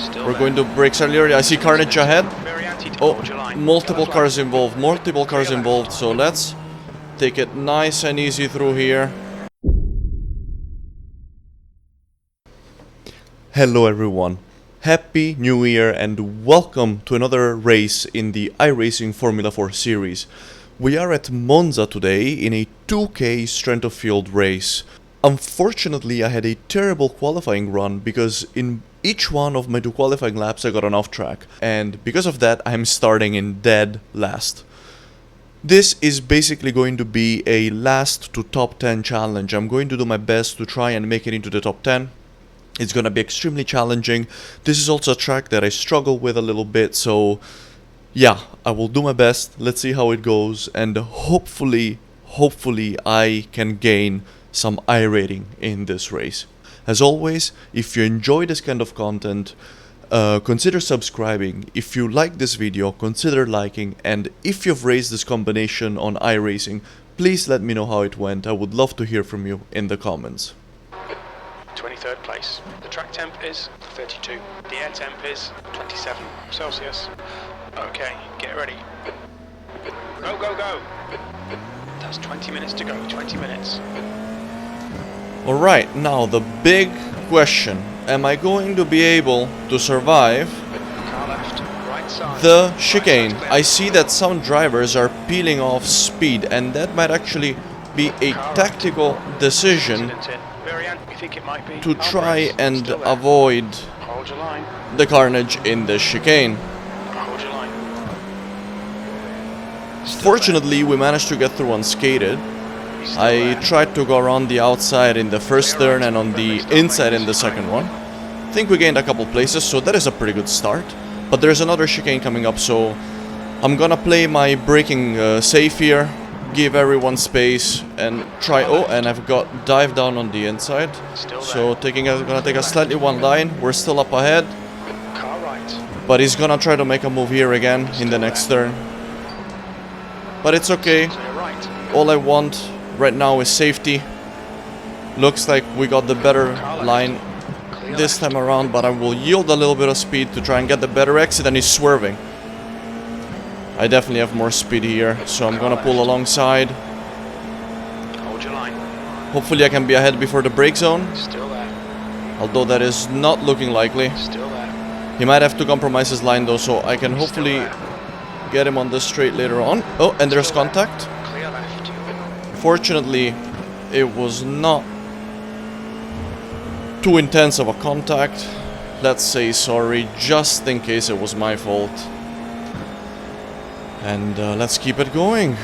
We're going to brakes earlier. I see Carnage ahead. Oh, multiple cars involved, so let's take it nice and easy through here. Hello everyone, Happy New Year and welcome to another race in the iRacing Formula 4 series. We are at Monza today in a 2K strength of field race. Unfortunately, I had a terrible qualifying run because in each one of my 2 qualifying laps I got an off track, and because of that I'm starting in dead last. This is basically going to be a last to top 10 challenge. I'm going to do my best to try and make it into the top 10. It's gonna be extremely challenging. This is also a track that I struggle with a little bit, so yeah, I will do my best. Let's see how it goes, and hopefully I can gain some I rating in this race. As always, if you enjoy this kind of content, consider subscribing. If you like this video, consider liking, and if you've raised this combination on iRacing, please let me know how it went. I would love to hear from you in the comments. 23rd place. The track temp is 32. The air temp is 27 Celsius. Okay, get ready. Go, go, go! That's 20 minutes to go, 20 minutes. Alright, now the big question. Am I going to be able to survive Car left, right side. the chicane? Right I see that some drivers are peeling off speed, and that might actually be a tactical decision to try and avoid the carnage in the chicane. Fortunately, we managed to get through unscathed. I tried to go around the outside in the first turn and on the inside in the second one. I think we gained a couple places, so that is a pretty good start. But there's another chicane coming up, so I'm gonna play my braking safe here, give everyone space and try. Oh, and I've got dive down on the inside, so gonna take a slightly one line. We're still up ahead, but he's gonna try to make a move here again in the next turn, but it's okay. All I want right now is safety. Looks like we got the better line this time around, but I will yield a little bit of speed to try and get the better exit, and he's swerving. I definitely have more speed here, so I'm gonna pull alongside. Hold your line. Hopefully I can be ahead before the brake zone. Still there. Although that is not looking likely. Still there. He might have to compromise his line though, so I can hopefully get him on the straight later on. Oh, and there's contact. Clear left. Fortunately, it was not too intense of a contact. Let's say sorry, just in case it was my fault. And let's keep it going.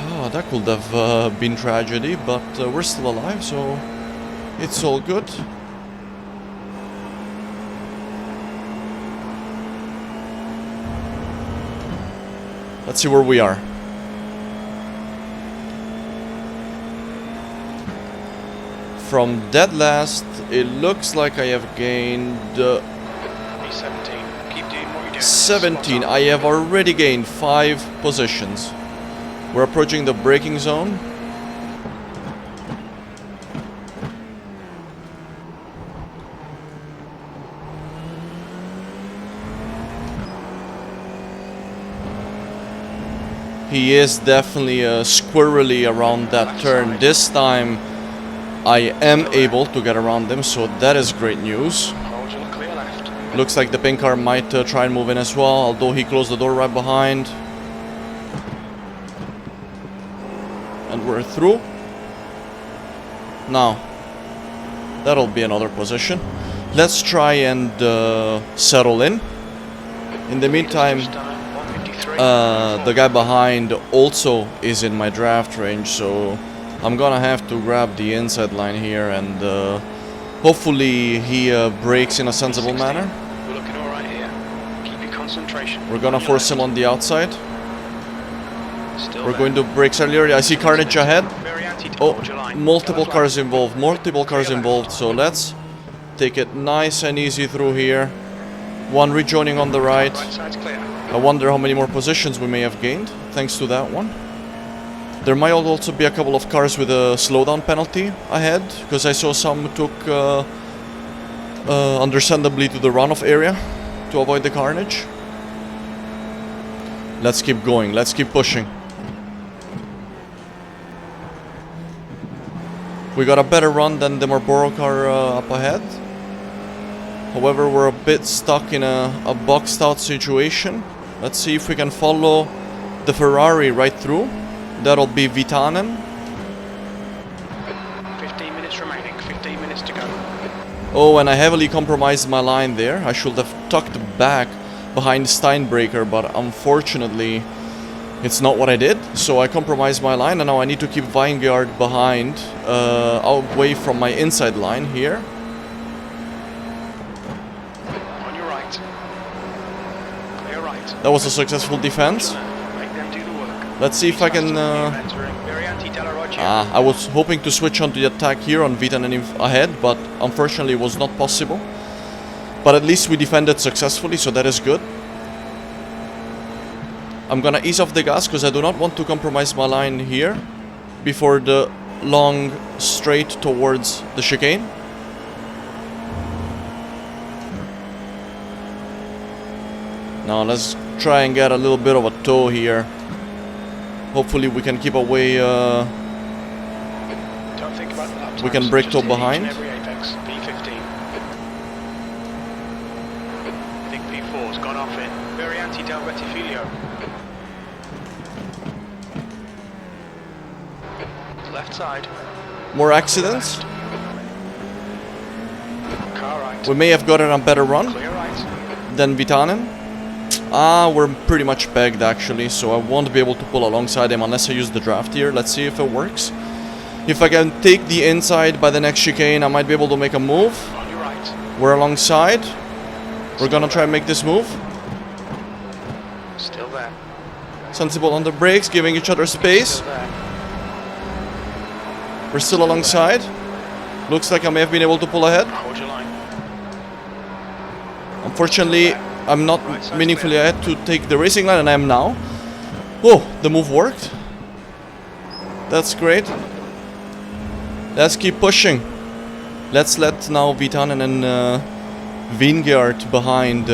Oh, that could have been tragedy, but we're still alive, so it's all good. Let's see where we are. From dead last, it looks like I have gained 17. Keep doing what you're doing. 17. I have already gained 5 positions. We're approaching the braking zone. He is definitely squirrely around that turn. This time I am able to get around him, so that is great news. Hold your clear left. Looks like the pink car might try and move in as well, although he closed the door right behind. And we're through. Now, that'll be another position. Let's try and settle in. In the meantime, the guy behind also is in my draft range, so I'm gonna have to grab the inside line here, and hopefully he brakes in a sensible manner. We're looking all right here. Keep your concentration. We're gonna force him on the outside. Still We're there. going to brakes earlier. I see Carnage ahead. Very anti. Oh, Hold your line. multiple Car cars left. involved, so let's take it nice and easy through here. One rejoining on the right. Right side's clear. I wonder how many more positions we may have gained thanks to that one. There might also be a couple of cars with a slowdown penalty ahead, because I saw some took understandably to the runoff area. to avoid the carnage. Let's keep going, let's keep pushing. We got a better run than the Marlboro car up ahead. However, we're a bit stuck in a boxed out situation. Let's see if we can follow the Ferrari right through. That'll be Vitanen. 15 minutes remaining, 15 minutes to go. Oh, and I heavily compromised my line there. I should have tucked back behind Steinbreaker, but unfortunately it's not what I did. So I compromised my line, and now I need to keep Vingegaard behind, away from my inside line here. On your right. Clear right. That was a successful defense. Make them do the work. Let's see if I can... I was hoping to switch onto the attack here on Vitanen ahead, but unfortunately it was not possible. But at least we defended successfully, so that is good. I'm gonna ease off the gas because I do not want to compromise my line here before the long straight towards the chicane. Now let's try and get a little bit of a toe here. Hopefully we can keep away. Don't think about the lap we can break toe behind. Every apex. P15. I think P4's gone off it. Very anti-Del Rettifilio. Left side. More accidents. Car right. We may have gotten a better run Clear right. than Vitanen. We're pretty much pegged actually, so I won't be able to pull alongside him unless I use the draft here. Let's see if it works. If I can take the inside by the next chicane, I might be able to make a move. On your right. We're alongside. We're gonna try and make this move. Still there. Sensible on the brakes, giving each other space. Still there. We're still alongside. Looks like I may have been able to pull ahead. Hold your line. Unfortunately, I'm not meaningfully ahead to take the racing line, and I am now. Whoa, the move worked. That's great. Let's keep pushing. Let's let now Vitanen and Vingegaard behind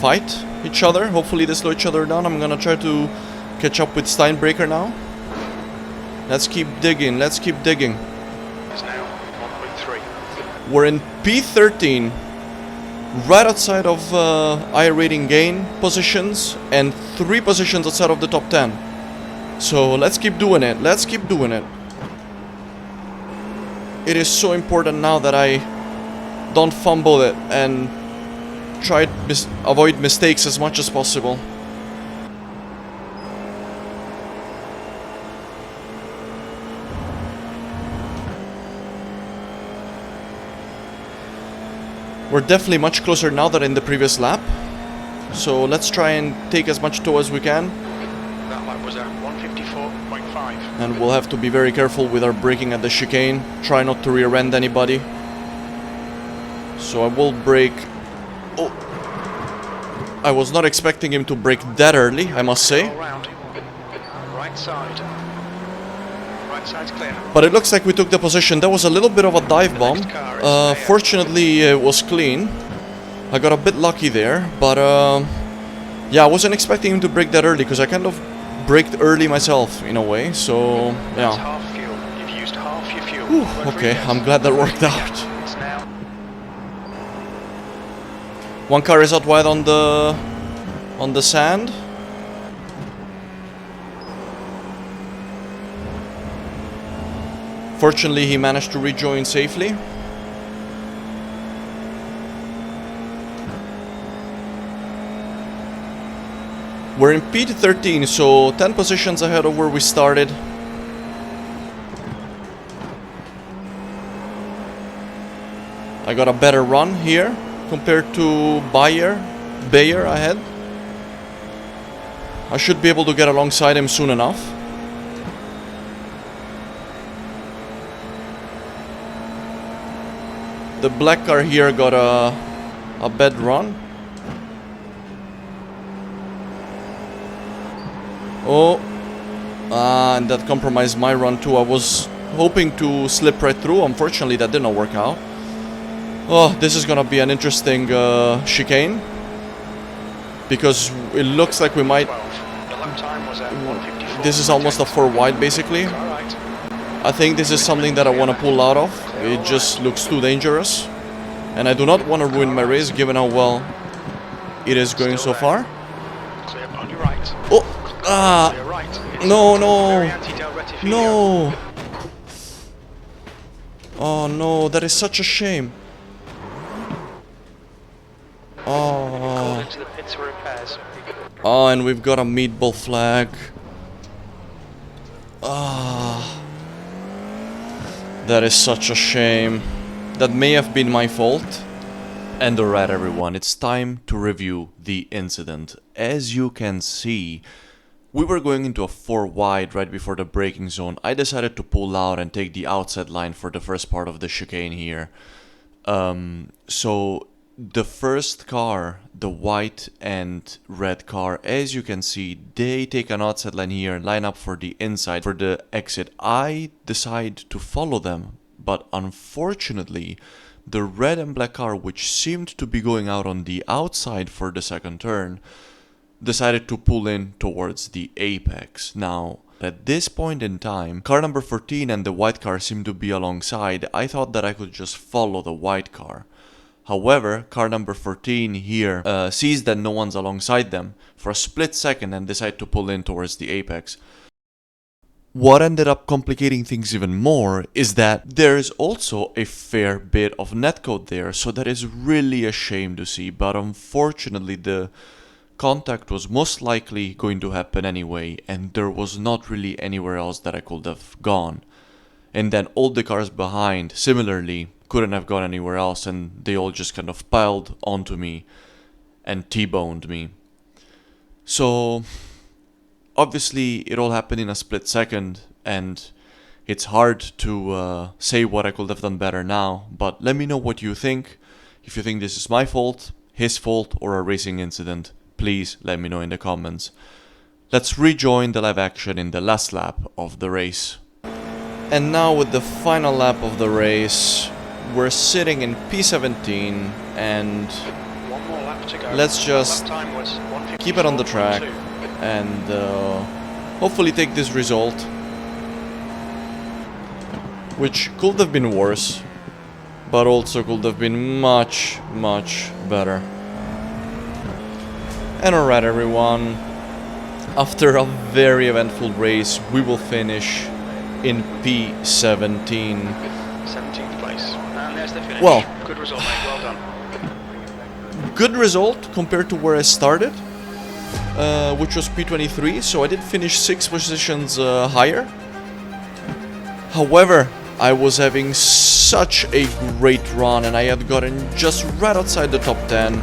fight each other. Hopefully they slow each other down. I'm gonna try to catch up with Steinbreaker now. Let's keep digging, let's keep digging. It's now 1.3. We're in P13. Right outside of iRating gain positions and 3 positions outside of the top 10. So let's keep doing it. Let's keep doing it. It is so important now that I don't fumble it and try to avoid mistakes as much as possible. We're definitely much closer now than in the previous lap. So let's try and take as much toe as we can. That lap was at 154.5. And we'll have to be very careful with our braking at the chicane. Try not to rear end anybody. So I will brake. Oh! I was not expecting him to brake that early, I must say. All round. Right side. Right side's clear. But it looks like we took the position. There was a little bit of a dive bomb. Fortunately, it was clean. I got a bit lucky there, but yeah, I wasn't expecting him to brake that early because I kind of braked early myself in a way. So That's yeah. half fuel. You've used half your fuel. Whew, Work okay, reverse. I'm glad that worked out. It's now. One car is out wide on the sand. Fortunately, he managed to rejoin safely. We're in P13, so 10 positions ahead of where we started. I got a better run here compared to Bayer ahead. I should be able to get alongside him soon enough. The black car here got a bad run. Oh, and that compromised my run too. I was hoping to slip right through. Unfortunately, that did not work out. Oh, this is gonna be an interesting chicane. because it looks like we might... 12. The lap time was at 1:54. This is almost a 4 wide basically. Alright. I think this is something that I want to pull out of. It just looks too dangerous. And I do not want to ruin my race given how well it is going so far. Clear on your right. Oh! Ah! Clear right. No, no! Very anti-Del Rettifilo. No! Oh no, that is such a shame. Oh. Called into the pits for repairs. Oh, and we've got a meatball flag. Ah. That is such a shame. That may have been my fault. And alright everyone, it's time to review the incident. As you can see, we were going into a 4 wide right before the braking zone. I decided to pull out and take the outside line for the first part of the chicane here. So the first car, the white and red car, as you can see, they take an outside line here and line up for the inside, for the exit. I decide to follow them, but unfortunately, the red and black car, which seemed to be going out on the outside for the second turn, decided to pull in towards the apex. Now, at this point in time, car number 14 and the white car seemed to be alongside. I thought that I could just follow the white car. However, car number 14 here sees that no one's alongside them for a split second and decide to pull in towards the apex. What ended up complicating things even more is that there is also a fair bit of netcode there, so that is really a shame to see, but unfortunately the contact was most likely going to happen anyway, and there was not really anywhere else that I could have gone. And then all the cars behind, similarly, couldn't have gone anywhere else, and they all just kind of piled onto me and T-boned me. So, obviously, it all happened in a split second, and it's hard to say what I could have done better now, but let me know what you think. If you think this is my fault, his fault, or a racing incident, please let me know in the comments. Let's rejoin the live action in the last lap of the race. And now with the final lap of the race, we're sitting in P17 and One more lap to go. let's just Lap time was keep it on the track 1:54.2. and hopefully take this result, which could have been worse, but also could have been much, much better. And alright everyone, after a very eventful race, we will finish in P17. 17th place. And there's the finish. Well, Good result, mate. Well done. good result compared to where I started, which was P23, so I did finish 6 positions higher. However, I was having such a great run and I had gotten just right outside the top 10.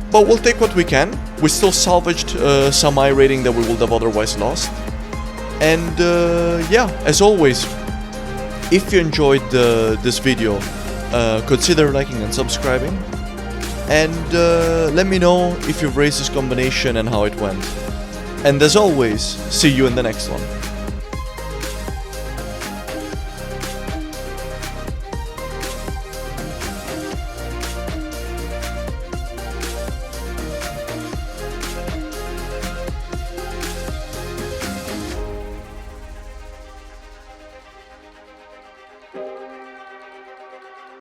But we'll take what we can. We still salvaged some iRating that we would have otherwise lost. And yeah, as always, if you enjoyed this video, consider liking and subscribing. And let me know if you've raced this combination and how it went. And as always, see you in the next one.